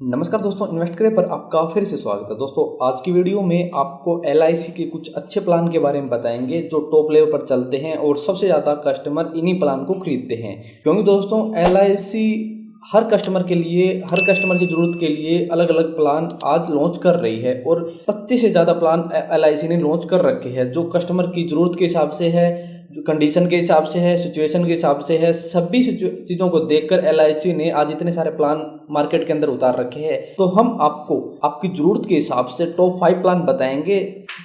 नमस्कार दोस्तों, इन्वेस्ट करें पर आपका फिर से स्वागत है। दोस्तों आज की वीडियो में आपको एलआईसी के कुछ अच्छे प्लान के बारे में बताएंगे जो टॉप लेवल पर चलते हैं और सबसे ज़्यादा कस्टमर इन्हीं प्लान को खरीदते हैं। क्योंकि दोस्तों एलआईसी हर कस्टमर के लिए, हर कस्टमर की ज़रूरत के लिए अलग अलग प्लान आज लॉन्च कर रही है और 25 से ज़्यादा प्लान एलआईसी ने लॉन्च कर रखे हैं जो कस्टमर की ज़रूरत के हिसाब से है, जो कंडीशन के हिसाब से है, सिचुएशन के हिसाब से है। सभी चीज़ों को देखकर एलआईसी ने आज इतने सारे प्लान मार्केट के अंदर उतार रखे हैं। तो हम आपको आपकी ज़रूरत के हिसाब से टॉप 5 प्लान बताएंगे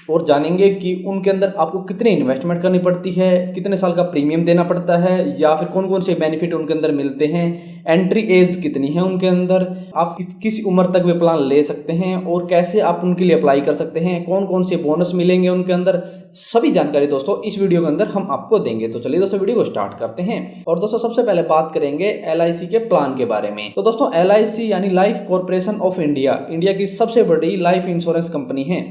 और जानेंगे कि उनके अंदर आपको कितनी इन्वेस्टमेंट करनी पड़ती है, कितने साल का प्रीमियम देना पड़ता है या फिर कौन कौन से बेनिफिट उनके अंदर मिलते हैं, एंट्री एज कितनी है उनके अंदर, आप किस उम्र तक वे प्लान ले सकते हैं और कैसे आप उनके लिए अप्लाई कर सकते हैं, कौन कौन से बोनस मिलेंगे उनके अंदर, सभी जानकारी दोस्तों इस वीडियो के अंदर हम आपको देंगे। तो चलिए दोस्तों वीडियो को स्टार्ट करते हैं। और दोस्तों सबसे पहले बात करेंगे एलआईसी के प्लान के बारे में। तो दोस्तों एलआईसी यानी life corporation of India, India की सबसे बड़ी लाइफ इंश्योरेंस कंपनी है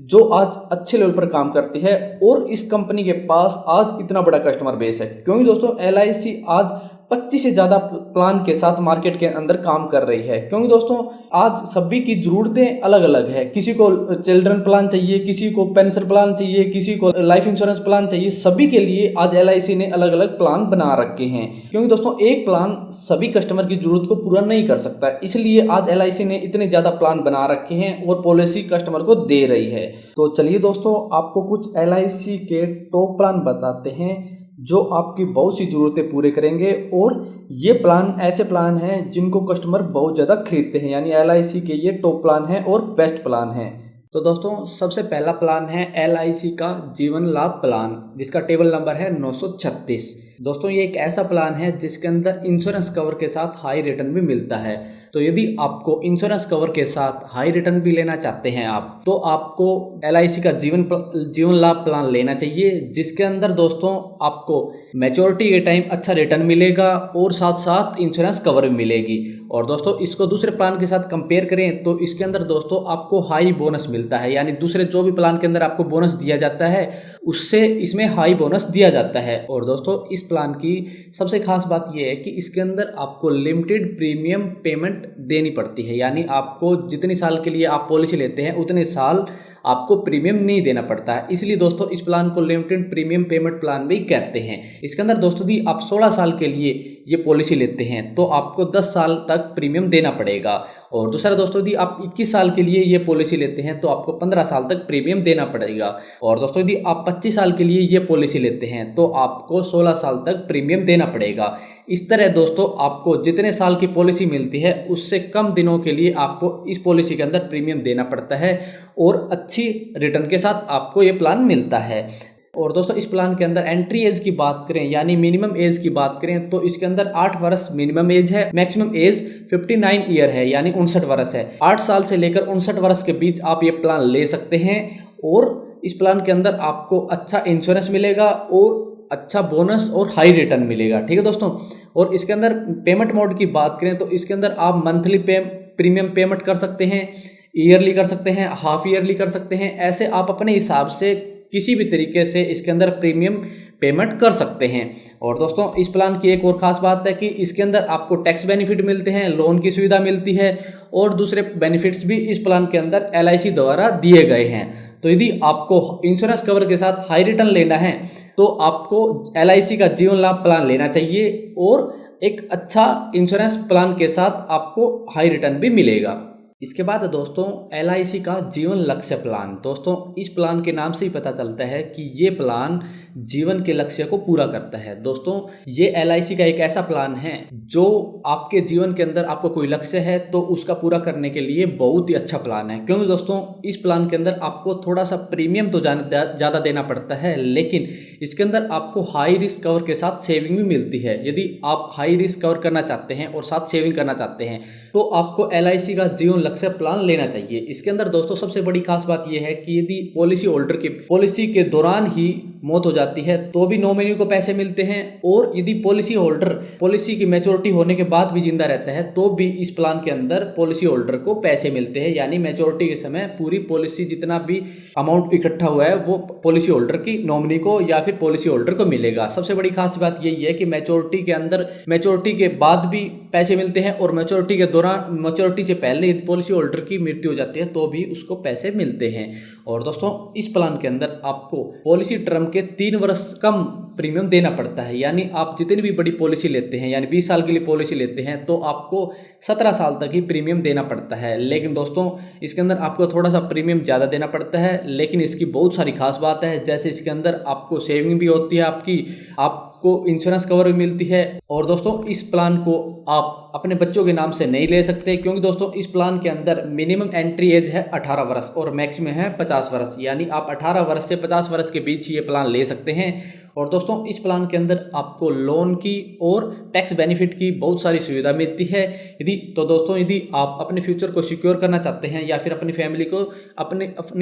जो आज अच्छे लेवल पर काम करती है और इस कंपनी के पास आज इतना बड़ा कस्टमर बेस है क्योंकि दोस्तों एलआईसी आज 25 से ज़्यादा प्लान के साथ मार्केट के अंदर काम कर रही है। क्योंकि दोस्तों आज सभी की ज़रूरतें अलग अलग है, किसी को चिल्ड्रन प्लान चाहिए, किसी को पेंशन प्लान चाहिए, किसी को लाइफ इंश्योरेंस प्लान चाहिए। सभी के लिए आज एलआईसी ने अलग अलग प्लान बना रखे हैं क्योंकि दोस्तों एक प्लान सभी कस्टमर की ज़रूरत को पूरा नहीं कर सकता, इसलिए आज एलआईसी ने इतने ज़्यादा प्लान बना रखे हैं और पॉलिसी कस्टमर को दे रही है। तो चलिए दोस्तों आपको कुछ एलआईसी के टॉप प्लान बताते हैं जो आपकी बहुत सी ज़रूरतें पूरे करेंगे और ये प्लान ऐसे प्लान हैं जिनको कस्टमर बहुत ज़्यादा खरीदते हैं, यानी एलआईसी के ये टॉप प्लान है और बेस्ट प्लान है। तो दोस्तों सबसे पहला प्लान है एलआईसी का जीवन लाभ प्लान जिसका टेबल नंबर है 936। दोस्तों ये एक ऐसा प्लान है जिसके अंदर इंश्योरेंस कवर के साथ हाई रिटर्न भी मिलता है। तो यदि आपको इंश्योरेंस कवर के साथ हाई रिटर्न भी लेना चाहते हैं आप, तो आपको एलआईसी का जीवन लाभ प्लान लेना चाहिए जिसके अंदर दोस्तों आपको मैच्योरिटी के टाइम अच्छा रिटर्न मिलेगा और साथ साथ इंश्योरेंस कवर भी मिलेगी। और दोस्तों इसको दूसरे प्लान के साथ कंपेयर करें तो इसके अंदर दोस्तों आपको हाई बोनस मिलता है, यानी दूसरे जो भी प्लान के अंदर आपको बोनस दिया जाता है उससे इसमें हाई बोनस दिया जाता है। और दोस्तों इस प्लान की सबसे खास बात यह है कि इसके अंदर आपको लिमिटेड प्रीमियम पेमेंट देनी पड़ती है, यानी आपको जितनी साल के लिए आप पॉलिसी लेते हैं उतने साल आपको प्रीमियम नहीं देना पड़ता है। इसलिए दोस्तों इस प्लान को लिमिटेड प्रीमियम पेमेंट प्लान भी कहते हैं। इसके अंदर दोस्तों यदि आप 16 साल के लिए ये पॉलिसी लेते हैं तो आपको 10 साल तक प्रीमियम देना पड़ेगा। और दूसरा दोस्तों यदि आप 21 साल के लिए ये पॉलिसी लेते हैं तो आपको 15 साल तक प्रीमियम देना पड़ेगा। और दोस्तों यदि आप 25 साल के लिए ये पॉलिसी लेते हैं तो आपको 16 साल तक प्रीमियम देना पड़ेगा। इस तरह दोस्तों आपको जितने साल की पॉलिसी मिलती है उससे कम दिनों के लिए आपको इस पॉलिसी के अंदर प्रीमियम देना पड़ता है और अच्छी रिटर्न के साथ आपको ये प्लान मिलता है। और दोस्तों इस प्लान के अंदर एंट्री एज की बात करें यानी मिनिमम एज की बात करें तो इसके अंदर 8 वर्ष मिनिमम एज है, मैक्सिमम एज 59 ईयर है यानी 59 वर्ष है। 8 साल से लेकर 59 वर्ष के बीच आप ये प्लान ले सकते हैं और इस प्लान के अंदर आपको अच्छा इंश्योरेंस मिलेगा और अच्छा बोनस और हाई रिटर्न मिलेगा। ठीक है दोस्तों। और इसके अंदर पेमेंट मोड की बात करें तो इसके अंदर आप मंथली प्रीमियम पेमेंट कर सकते हैं, ईयरली कर सकते हैं, हाफ ईयरली कर सकते हैं। ऐसे आप अपने हिसाब से किसी भी तरीके से इसके अंदर प्रीमियम पेमेंट कर सकते हैं। और दोस्तों इस प्लान की एक और ख़ास बात है कि इसके अंदर आपको टैक्स बेनिफिट मिलते हैं, लोन की सुविधा मिलती है और दूसरे बेनिफिट्स भी इस प्लान के अंदर एलआईसी द्वारा दिए गए हैं। तो यदि आपको इंश्योरेंस कवर के साथ हाई रिटर्न लेना है तो आपको एलआईसी का जीवन लाभ प्लान लेना चाहिए और एक अच्छा इंश्योरेंस प्लान के साथ आपको हाई रिटर्न भी मिलेगा। इसके बाद दोस्तों एलआईसी का जीवन लक्ष्य प्लान। दोस्तों इस प्लान के नाम से ही पता चलता है कि ये प्लान जीवन के लक्ष्य को पूरा करता है। दोस्तों ये एलआईसी का एक ऐसा प्लान है जो आपके जीवन के अंदर आपको कोई लक्ष्य है तो उसका पूरा करने के लिए बहुत ही अच्छा प्लान है। क्योंकि दोस्तों इस प्लान के अंदर आपको थोड़ा सा प्रीमियम तो ज़्यादा देना पड़ता है, लेकिन इसके अंदर आपको हाई रिस्क कवर के साथ सेविंग भी मिलती है। यदि आप हाई रिस्क कवर करना चाहते हैं और साथ सेविंग करना चाहते हैं तो आपको एलआईसी का जीवन लक्ष्य प्लान लेना चाहिए। इसके अंदर दोस्तों सबसे बड़ी खास बात यह है कि यदि पॉलिसी होल्डर की पॉलिसी के दौरान ही मौत हो जाती है तो भी नॉमिनी को पैसे मिलते हैं और यदि पॉलिसी होल्डर पॉलिसी की मैच्योरिटी होने के बाद भी जिंदा रहता है तो भी इस प्लान के अंदर पॉलिसी होल्डर को पैसे मिलते हैं, यानी मैच्योरिटी के समय पूरी पॉलिसी जितना भी अमाउंट इकट्ठा हुआ है वो पॉलिसी होल्डर की नॉमिनी को या फिर पॉलिसी होल्डर को मिलेगा। सबसे बड़ी खास बात यही है कि मैच्योरिटी के बाद भी पैसे मिलते हैं और मैच्योरिटी के दौरान, मैच्योरिटी से पहले यदि पॉलिसी होल्डर की मृत्यु हो जाती है तो भी उसको पैसे मिलते हैं। और दोस्तों इस प्लान के अंदर आपको पॉलिसी टर्म के 3 वर्ष कम प्रीमियम देना पड़ता है। यानी आप जितनी भी बड़ी पॉलिसी लेते हैं, यानी 20 साल के लिए पॉलिसी लेते हैं तो आपको 17 साल तक ही प्रीमियम देना पड़ता है। लेकिन दोस्तों इसके अंदर आपको थोड़ा सा प्रीमियम ज़्यादा देना पड़ता है, लेकिन इसकी बहुत सारी खास बात है। जैसे इसके अंदर आपको सेविंग भी होती है, आपको इंश्योरेंस कवर भी मिलती है। और दोस्तों इस प्लान को आप अपने बच्चों के नाम से नहीं ले सकते, क्योंकि दोस्तों इस प्लान के अंदर मिनिमम एंट्री एज है 18 वर्ष और मैक्सिमम है 50 वर्ष। यानी आप 18 वर्ष से 50 वर्ष के बीच ये प्लान ले सकते हैं। और दोस्तों इस प्लान के अंदर आपको लोन की और टैक्स बेनिफिट की बहुत सारी सुविधा मिलती है। यदि आप अपने फ्यूचर को सिक्योर करना चाहते हैं या फिर अपनी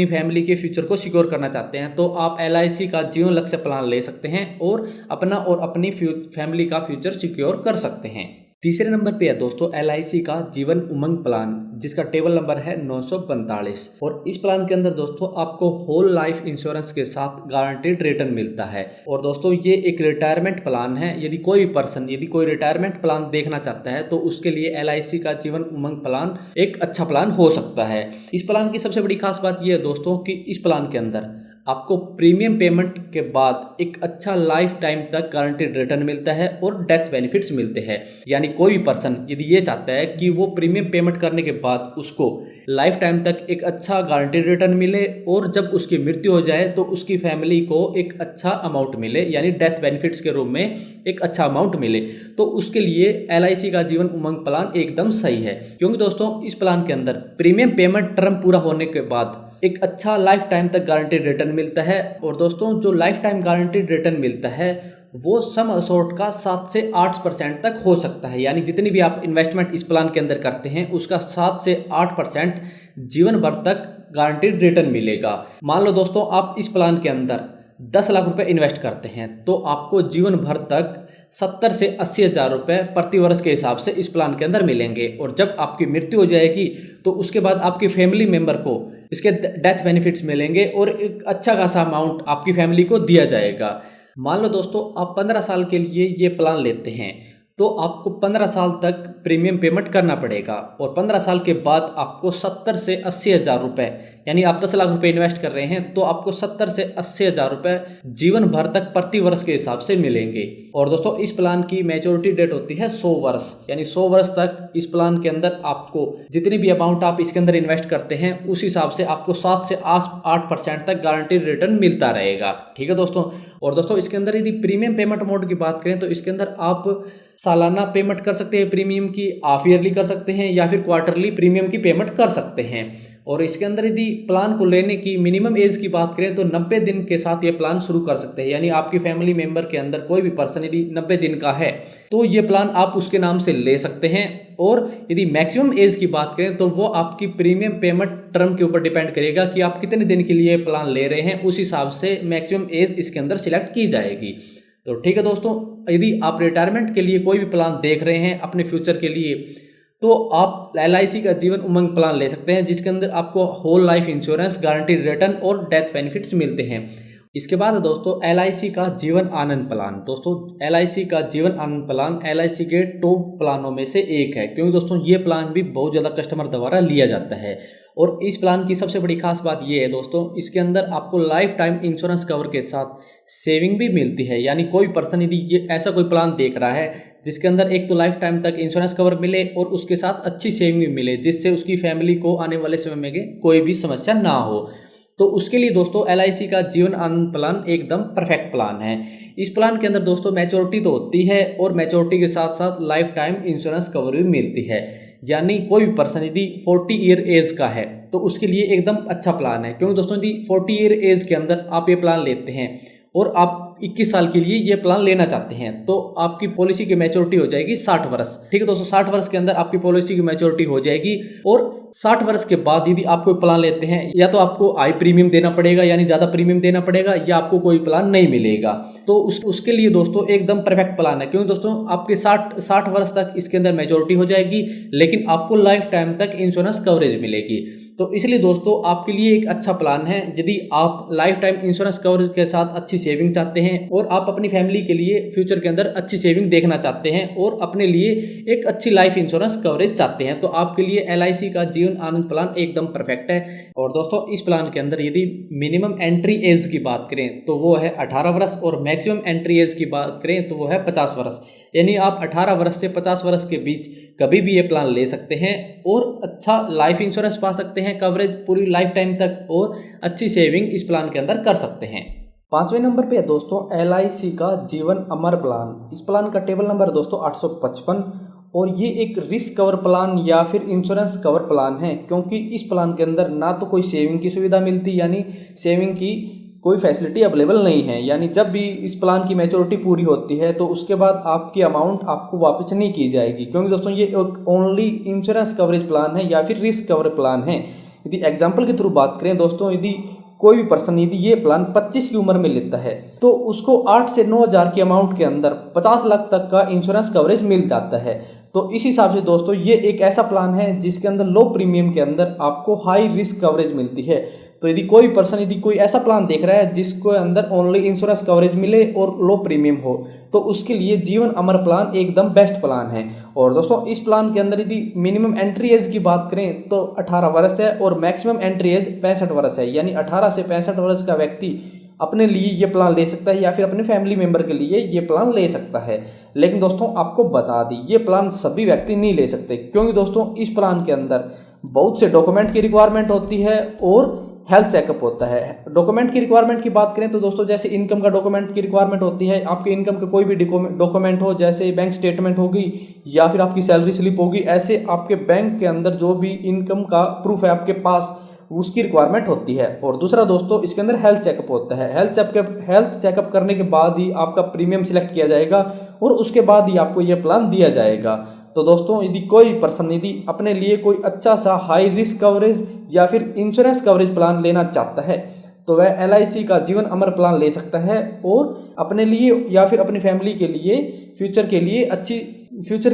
फैमिली के फ्यूचर को सिक्योर करना चाहते हैं तो आप LIC का जीवन लक्ष्य प्लान ले सकते हैं और अपना और अपनी फैमिली का फ्यूचर सिक्योर कर सकते हैं। तीसरे नंबर पे है दोस्तों LIC का जीवन उमंग प्लान, जिसका टेबल नंबर है 945। और इस प्लान के अंदर दोस्तों आपको होल लाइफ इंश्योरेंस के साथ गारंटीड रिटर्न मिलता है। और दोस्तों ये एक रिटायरमेंट प्लान है। यदि कोई रिटायरमेंट प्लान देखना चाहता है तो उसके लिए LIC का जीवन उमंग प्लान एक अच्छा प्लान हो सकता है। इस प्लान की सबसे बड़ी खास बात यह है दोस्तों कि इस प्लान के अंदर आपको प्रीमियम पेमेंट के बाद एक अच्छा लाइफ टाइम तक गारंटीड रिटर्न मिलता है और डेथ बेनिफिट्स मिलते हैं। यानी कोई भी पर्सन यदि ये चाहता है कि वो प्रीमियम पेमेंट करने के बाद उसको लाइफ टाइम तक एक अच्छा गारंटीड रिटर्न मिले और जब उसकी मृत्यु हो जाए तो उसकी फैमिली को एक अच्छा अमाउंट मिले, यानी डेथ बेनिफिट्स के रूप में एक अच्छा अमाउंट मिले, तो उसके लिए LIC का जीवन उमंग प्लान एकदम सही है। क्योंकि दोस्तों इस प्लान के अंदर प्रीमियम पेमेंट टर्म पूरा होने के बाद एक अच्छा लाइफ टाइम तक गारंटीड रिटर्न मिलता है। और दोस्तों जो लाइफ टाइम गारंटीड रिटर्न मिलता है वो सम अशोर्ट का 7 से 8% तक हो सकता है। यानी जितनी भी आप इन्वेस्टमेंट इस प्लान के अंदर करते हैं उसका 7 से 8% जीवन भर तक गारंटीड रिटर्न मिलेगा। मान लो दोस्तों आप इस प्लान के अंदर 10 लाख रुपए इन्वेस्ट करते हैं तो आपको जीवन भर तक 70 से 80 हज़ार रुपये प्रति वर्ष के हिसाब से इस प्लान के अंदर मिलेंगे। और जब आपकी मृत्यु हो जाएगी तो उसके बाद आपकी फैमिली मेंबर को इसके डेथ बेनिफिट्स मिलेंगे और एक अच्छा खासा अमाउंट आपकी फैमिली को दिया जाएगा। मान लो दोस्तों आप 15 साल के लिए ये प्लान लेते हैं तो आपको 15 साल तक प्रीमियम पेमेंट करना पड़ेगा और 15 साल के बाद आपको 70 से 80 हज़ार रुपये, यानी आप 10 लाख रुपए इन्वेस्ट कर रहे हैं तो आपको 70 से 80 हज़ार रुपये जीवन भर तक प्रति वर्ष के हिसाब से मिलेंगे। और दोस्तों इस प्लान की मैच्योरिटी डेट होती है 100 वर्ष, यानी 100 वर्ष तक इस प्लान के अंदर आपको जितनी भी अमाउंट आप इसके अंदर इन्वेस्ट करते हैं उस हिसाब से आपको 7 से 8% तक गारंटीड रिटर्न मिलता रहेगा। ठीक है दोस्तों। और दोस्तों इसके अंदर यदि प्रीमियम पेमेंट मोड की बात करें तो इसके अंदर आप सालाना पेमेंट कर सकते हैं प्रीमियम की, हाफ ईयरली कर सकते हैं या फिर क्वार्टरली प्रीमियम की पेमेंट कर सकते हैं। और इसके अंदर यदि प्लान को लेने की मिनिमम एज की बात करें तो 90 दिन के साथ ये प्लान शुरू कर सकते हैं। यानी आपकी फैमिली मेंबर के अंदर कोई भी पर्सन यदि 90 दिन का है तो ये प्लान आप उसके नाम से ले सकते हैं। और यदि मैक्सिमम एज की बात करें तो वो आपकी प्रीमियम पेमेंट टर्म के ऊपर डिपेंड करेगा कि आप कितने दिन के लिए प्लान ले रहे हैं, उस हिसाब से मैक्सिमम एज इसके अंदर सिलेक्ट की जाएगी। तो ठीक है दोस्तों, यदि आप रिटायरमेंट के लिए कोई भी प्लान देख रहे हैं अपने फ्यूचर के लिए तो आप LIC का जीवन उमंग प्लान ले सकते हैं, जिसके अंदर आपको whole life insurance, guaranteed return और डेथ बेनिफिट्स मिलते हैं। इसके बाद दोस्तों LIC का जीवन आनंद प्लान। दोस्तों LIC का जीवन आनंद प्लान LIC के टॉप प्लानों में से एक है, क्योंकि दोस्तों ये प्लान भी बहुत ज़्यादा कस्टमर द्वारा लिया जाता है। और इस प्लान की सबसे बड़ी खास बात ये है दोस्तों, इसके अंदर आपको लाइफ टाइम इंश्योरेंस कवर के साथ सेविंग भी मिलती है। यानी कोई पर्सन यदि ये ऐसा कोई प्लान देख रहा है जिसके अंदर एक तो लाइफ टाइम तक इंश्योरेंस कवर मिले और उसके साथ अच्छी सेविंग भी मिले, जिससे उसकी फैमिली को आने वाले समय में कोई भी समस्या ना हो, तो उसके लिए दोस्तों LIC का जीवन आनंद प्लान एकदम परफेक्ट प्लान है। इस प्लान के अंदर दोस्तों मैच्योरिटी तो होती है और मैच्योरिटी के साथ साथ लाइफ टाइम इंश्योरेंस कवर भी मिलती है। यानी कोई भी पर्सन यदि 40 ईयर एज का है तो उसके लिए एकदम अच्छा प्लान है, क्योंकि दोस्तों यदि 40 ईयर एज के अंदर आप ये प्लान लेते हैं और आप 21 साल के लिए ये प्लान लेना चाहते हैं तो आपकी पॉलिसी की मैच्योरिटी हो जाएगी 60 वर्ष। ठीक है दोस्तों, 60 वर्ष के अंदर आपकी पॉलिसी की मैच्योरिटी हो जाएगी। और 60 वर्ष के बाद यदि आप कोई प्लान लेते हैं या तो आपको हाई प्रीमियम देना पड़ेगा, यानी ज़्यादा प्रीमियम देना पड़ेगा, या आपको कोई प्लान नहीं मिलेगा। तो उसके लिए दोस्तों एकदम परफेक्ट प्लान है, क्योंकि दोस्तों आपके 60 वर्ष तक इसके अंदर मैच्योरिटी हो जाएगी, लेकिन आपको लाइफ टाइम तक इंश्योरेंस कवरेज मिलेगी। तो इसलिए दोस्तों आपके लिए एक अच्छा प्लान है यदि आप लाइफ टाइम इंश्योरेंस कवरेज के साथ अच्छी सेविंग चाहते हैं और आप अपनी फैमिली के लिए फ्यूचर के अंदर अच्छी सेविंग देखना चाहते हैं और अपने लिए एक अच्छी लाइफ इंश्योरेंस कवरेज चाहते हैं, तो आपके लिए LIC का जीवन आनंद प्लान एकदम परफेक्ट है। और दोस्तों इस प्लान के अंदर यदि मिनिमम एंट्री एज की बात करें तो वो है 18 वर्ष और मैक्सिमम एंट्री एज की बात करें तो वो है 50 वर्ष, यानी आप 18 वर्ष से 50 वर्ष के बीच कभी भी ये प्लान ले सकते हैं और अच्छा लाइफ इंश्योरेंस पा सकते हैं, कवरेज पूरी लाइफ टाइम तक, और अच्छी सेविंग इस प्लान के अंदर कर सकते हैं। 5वें नंबर पे है दोस्तों LIC का जीवन अमर प्लान। इस प्लान का टेबल नंबर है दोस्तों 855 और ये एक रिस्क कवर प्लान या फिर इंश्योरेंस कवर प्लान है, क्योंकि इस प्लान के अंदर ना तो कोई सेविंग की सुविधा मिलती, यानी सेविंग की कोई फैसिलिटी अवेलेबल नहीं है, यानी जब भी इस प्लान की मैच्योरिटी पूरी होती है तो उसके बाद आपकी अमाउंट आपको वापस नहीं की जाएगी, क्योंकि दोस्तों ये एक ओनली इंश्योरेंस कवरेज प्लान है या फिर रिस्क कवर प्लान है। यदि एग्जाम्पल के थ्रू बात करें दोस्तों, यदि कोई भी पर्सन यदि ये प्लान 25 की उम्र में लेता है तो उसको 8 से 9 हज़ार की अमाउंट के अंदर 50 लाख तक का इंश्योरेंस कवरेज मिल जाता है। तो इस हिसाब से दोस्तों ये एक ऐसा प्लान है जिसके अंदर लो प्रीमियम के अंदर आपको हाई रिस्क कवरेज मिलती है। तो यदि कोई पर्सन यदि कोई ऐसा प्लान देख रहा है जिसको अंदर ओनली इंश्योरेंस कवरेज मिले और लो प्रीमियम हो, तो उसके लिए जीवन अमर प्लान एकदम बेस्ट प्लान है। और दोस्तों इस प्लान के अंदर यदि मिनिमम एंट्री एज की बात करें तो 18 वर्ष है और मैक्सिमम एंट्री एज 65 वर्ष है, यानी 18 से 65 वर्ष का व्यक्ति अपने लिए ये प्लान ले सकता है या फिर अपने फैमिली मेंबर के लिए ये प्लान ले सकता है। लेकिन दोस्तों आपको बता दी ये प्लान सभी व्यक्ति नहीं ले सकते, क्योंकि दोस्तों इस प्लान के अंदर बहुत से डॉक्यूमेंट की रिक्वायरमेंट होती है और हेल्थ चेकअप होता है। डॉक्यूमेंट की रिक्वायरमेंट की बात करें तो दोस्तों जैसे इनकम का डॉक्यूमेंट की रिक्वायरमेंट होती है, आपके इनकम का कोई भी डॉक्यूमेंट हो, जैसे बैंक स्टेटमेंट होगी या फिर आपकी सैलरी स्लिप होगी, ऐसे आपके बैंक के अंदर जो भी इनकम का प्रूफ है आपके पास उसकी रिक्वायरमेंट होती है। और दूसरा दोस्तों इसके अंदर हेल्थ चेकअप होता है। हेल्थ चेकअप करने के बाद ही आपका प्रीमियम सिलेक्ट किया जाएगा और उसके बाद ही आपको यह प्लान दिया जाएगा। तो दोस्तों यदि कोई पर्सन यदि अपने लिए कोई अच्छा सा हाई रिस्क कवरेज या फिर इंश्योरेंस कवरेज प्लान लेना चाहता है तो वह LIC का जीवन अमर प्लान ले सकता है और अपने लिए या फिर अपनी फैमिली के लिए फ्यूचर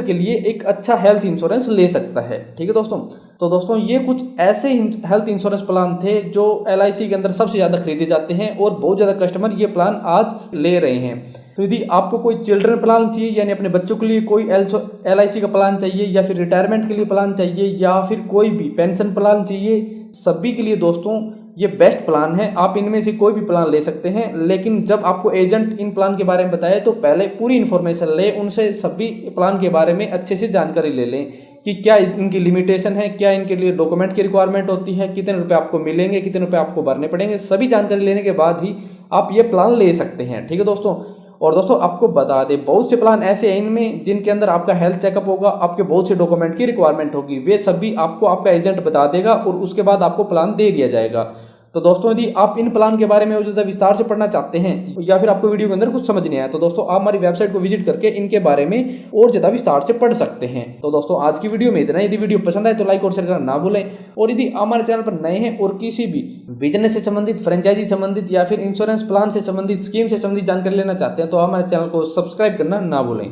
के लिए एक अच्छा हेल्थ इंश्योरेंस ले सकता है। ठीक है दोस्तों, तो दोस्तों ये कुछ ऐसे हेल्थ इंश्योरेंस प्लान थे जो LIC के अंदर सबसे ज़्यादा खरीदे जाते हैं और बहुत ज़्यादा कस्टमर ये प्लान आज ले रहे हैं। तो यदि आपको कोई चिल्ड्रन प्लान चाहिए यानी अपने बच्चों के लिए कोई LIC का प्लान चाहिए या फिर रिटायरमेंट के लिए प्लान चाहिए या फिर कोई भी पेंशन प्लान चाहिए, सभी के लिए दोस्तों ये बेस्ट प्लान है। आप इनमें से कोई भी प्लान ले सकते हैं, लेकिन जब आपको एजेंट इन प्लान के बारे में बताए तो पहले पूरी इन्फॉर्मेशन लें, उनसे सभी प्लान के बारे में अच्छे से जानकारी ले लें कि क्या इनकी लिमिटेशन है, क्या इनके लिए डॉक्यूमेंट की रिक्वायरमेंट होती है, कितने रुपए आपको मिलेंगे, कितने रुपए आपको भरने पड़ेंगे। सभी जानकारी लेने के बाद ही आप ये प्लान ले सकते हैं। ठीक है दोस्तों, और दोस्तों आपको बता दें बहुत से प्लान ऐसे हैं इनमें जिनके अंदर आपका हेल्थ चेकअप होगा, आपके बहुत से डॉक्यूमेंट की रिक्वायरमेंट होगी, वे सभी आपको आपका एजेंट बता देगा और उसके बाद आपको प्लान दे दिया जाएगा। तो दोस्तों यदि आप इन प्लान के बारे में ज़्यादा विस्तार से पढ़ना चाहते हैं या फिर आपको वीडियो के अंदर कुछ समझ नहीं आया तो दोस्तों आप हमारी वेबसाइट को विजिट करके इनके बारे में और ज़्यादा विस्तार से पढ़ सकते हैं। तो दोस्तों आज की वीडियो में इतना। यदि वीडियो पसंद आए तो लाइक और शेयर करना ना भूलें, और यदि हमारे चैनल पर नए हैं और किसी भी बिजनेस से संबंधित, फ्रेंचाइजी संबंधित या फिर इंश्योरेंस प्लान से संबंधित, स्कीम से संबंधित जानकारी लेना चाहते हैं तो हमारे चैनल को सब्सक्राइब करना ना भूलें।